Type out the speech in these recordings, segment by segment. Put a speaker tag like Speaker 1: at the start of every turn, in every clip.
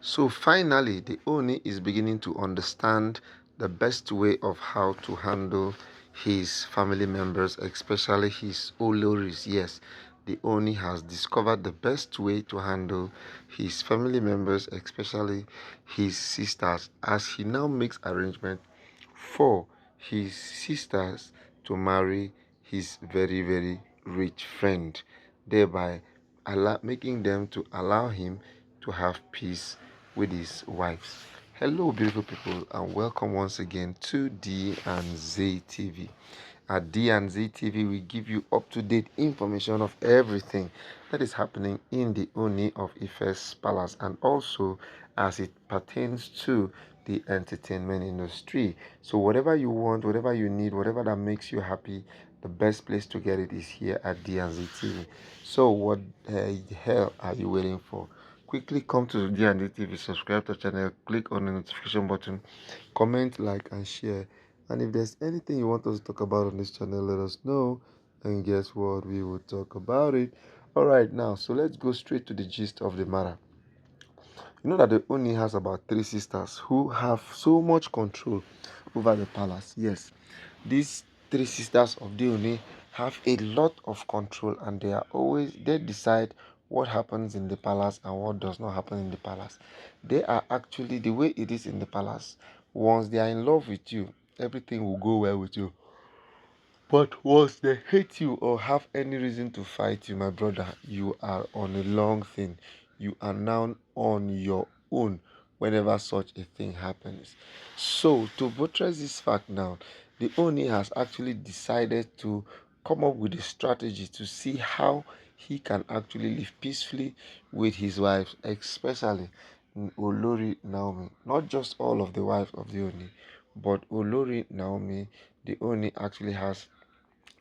Speaker 1: So finally, the Oni is beginning to understand the best way of how to handle his family members, especially his Oloris. Yes, the Oni has discovered the best way to handle his family members, especially his sisters, as he now makes arrangement for his sisters to marry his very, very rich friend, thereby making them to allow him to have peace with his wives. Hello, beautiful people, and welcome once again to D and Z TV. At D and Z TV, we give you up-to-date information of everything that is happening in the Oni of Ife's palace, and also as it pertains to the entertainment industry. So whatever you want, whatever you need, whatever that makes you happy, the best place to get it is here at D and Z TV. So what the hell are you waiting for? Quickly come to D&D TV, subscribe to the channel, click on the notification button, comment, like, and share. And if there's anything you want us to talk about on this channel, let us know. And guess what? We will talk about it. Alright, now, so let's go straight to the gist of the matter. You know that the Oni has about 3 sisters who have so much control over the palace. Yes, these 3 sisters of the Oni have a lot of control, and they decide what happens in the palace and what does not happen in the palace. They are actually the way it is in the palace. Once they are in love with you, everything will go well with you. But once they hate you or have any reason to fight you, my brother, you are on a long thing. You are now on your own whenever such a thing happens. So, to buttress this fact now, the Oni has actually decided to come up with a strategy to see how he can actually live peacefully with his wives, especially Olori Naomi. Not just all of the wives of the Oni, but Olori Naomi, the Oni actually has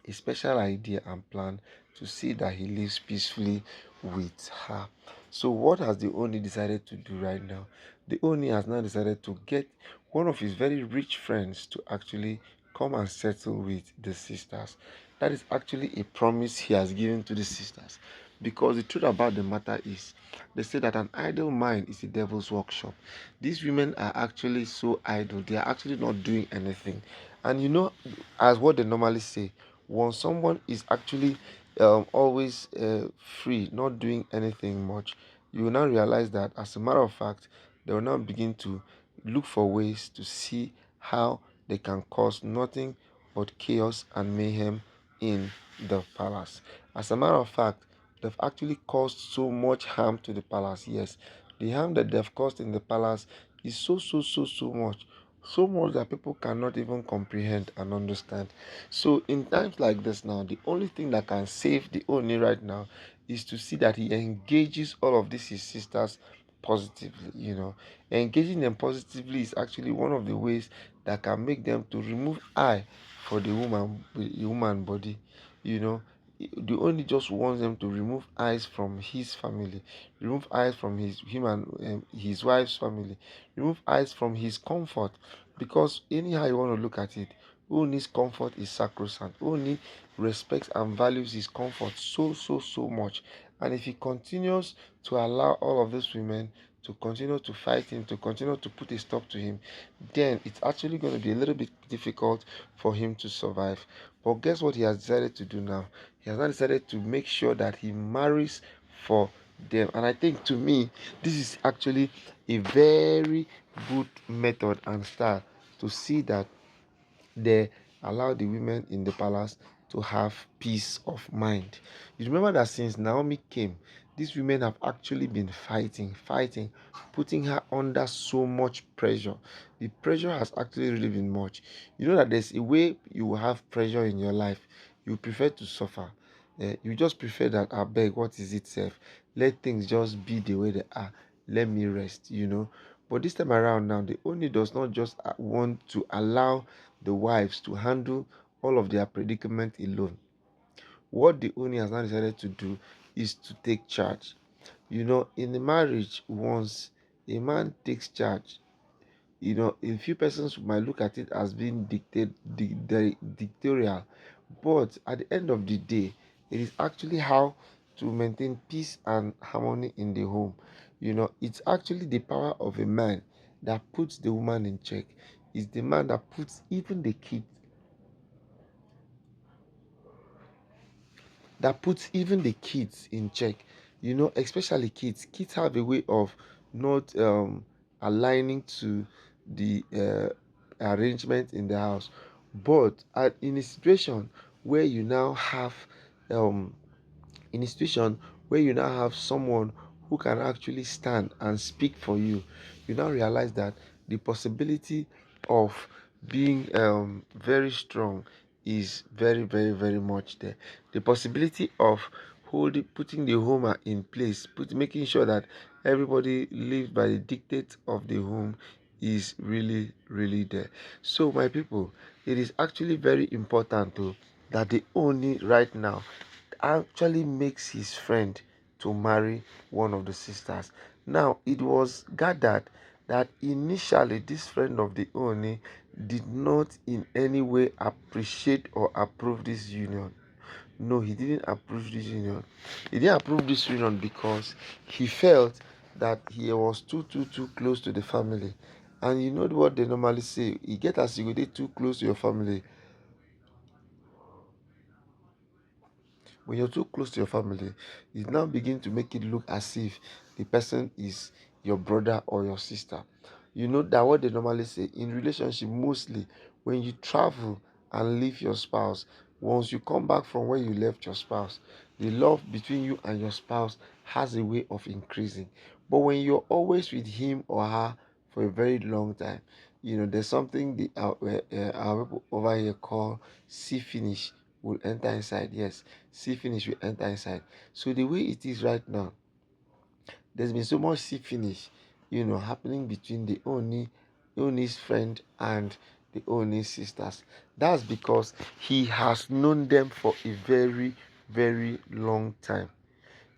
Speaker 1: a special idea and plan to see that he lives peacefully with her. So, what has the Oni decided to do right now? The Oni has now decided to get one of his very rich friends to actually come and settle with the sisters. That is actually a promise he has given to the sisters. Because the truth about the matter is, they say that an idle mind is the devil's workshop. These women are actually so idle, they are actually not doing anything. And you know, as what they normally say, once someone is actually always free, not doing anything much, you will now realize that, as a matter of fact, they will now begin to look for ways to see how they can cause nothing but chaos and mayhem in the palace. As a matter of fact, they've actually caused so much harm to the palace. Yes, the harm that they've caused in the palace is so much, so much that people cannot even comprehend and understand. So in times like this now, the only thing that can save the Oni right now is to see that he engages all of these his sisters positively. Engaging them positively is actually one of the ways that can make them to remove eye for the woman body. you know the only just wants them to remove eyes from his family, remove eyes from his wife's family, remove eyes from his comfort, because anyhow you want to look at it, Oni's comfort is sacrosanct. Oni respects and values his comfort so much. And if he continues to allow all of these women to continue to fight him, to continue to put a stop to him, then it's actually going to be a little bit difficult for him to survive. But guess what he has decided to do now? He has now decided to make sure that he marries for them. And I think, to me, this is actually a very good method and style to see that they allow the women in the palace to have peace of mind. You remember that since Naomi came, these women have actually been fighting, putting her under so much pressure. The pressure has actually really been much. You know that there's a way you will have pressure in your life. You prefer to suffer. You just prefer that, I beg, what is it, self? Let things just be the way they are. Let me rest. But this time around now, the Oni does not just want to allow the wives to handle all of their predicament alone. What the Oni has now decided to do is to take charge. In the marriage, once a man takes charge, a few persons might look at it as being dictatorial, but at the end of the day, it is actually how to maintain peace and harmony in the home. It's actually the power of a man that puts the woman in check. It's the man that puts even the kids, in check. Especially kids. Kids have a way of not aligning to the arrangement in the house. But in a situation where you now have um in a situation where you now have someone who can actually stand and speak for you, you now realize that the possibility of being very strong is very, very, very much there. The possibility of putting the home in place, making sure that everybody lives by the dictates of the home is really, really there. So, my people, it is actually very important that the only right now actually makes his friend to marry one of the sisters. Now, it was gathered that initially this friend of the Oni did not in any way appreciate or approve this union. No, he didn't approve this union. He didn't approve this union because he felt that he was too close to the family. And you know what they normally say, you get as you go dey too close to your family. When you're too close to your family, it now begin to make it look as if the person is your brother or your sister. You know that what they normally say in relationship, mostly when you travel and leave your spouse, once you come back from where you left your spouse, the love between you and your spouse has a way of increasing. But when you're always with him or her for a very long time, there's something our people over here call see finish will enter inside. Yes, see finish will enter inside. So the way it is right now, there's been so much see finish, happening between the Oni's friend and the Oni's sisters. That's because he has known them for a very, very long time.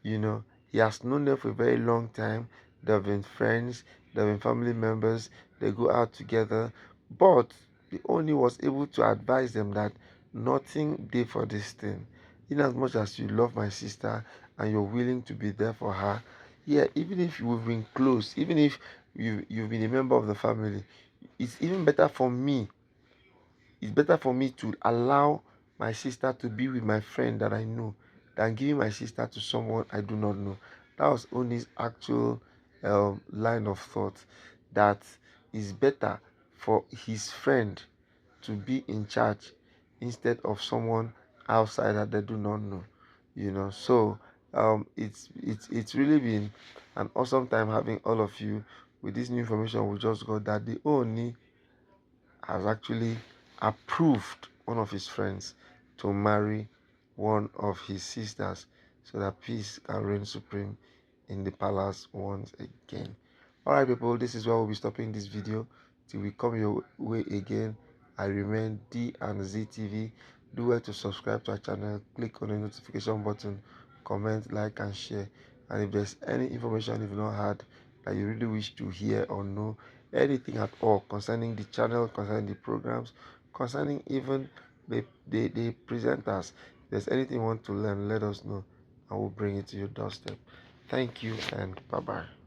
Speaker 1: He has known them for a very long time. They've been friends, they've been family members, they go out together. But the Oni was able to advise them that nothing dey for this thing. In as much as you love my sister and you're willing to be there for her, yeah, even if you've been close, even if you've been a member of the family, it's even better for me it's better for me to allow my sister to be with my friend that I know than giving my sister to someone I do not know. That was Oni's actual line of thought. That is better for his friend to be in charge instead of someone outside that they do not know. So it's really been an awesome time having all of you with this new information we just got that the Oni has actually approved one of his friends to marry one of his sisters so that peace can reign supreme in the palace once again. Alright, people, this is where we'll be stopping this video till we come your way again. I remain D and Z TV. Do well to subscribe to our channel, click on the notification button, comment, like, and share. And if there's any information you've not had that you really wish to hear or know, anything at all concerning the channel, concerning the programs, concerning even the presenters, if there's anything you want to learn, let us know and we'll bring it to your doorstep. Thank you and bye bye.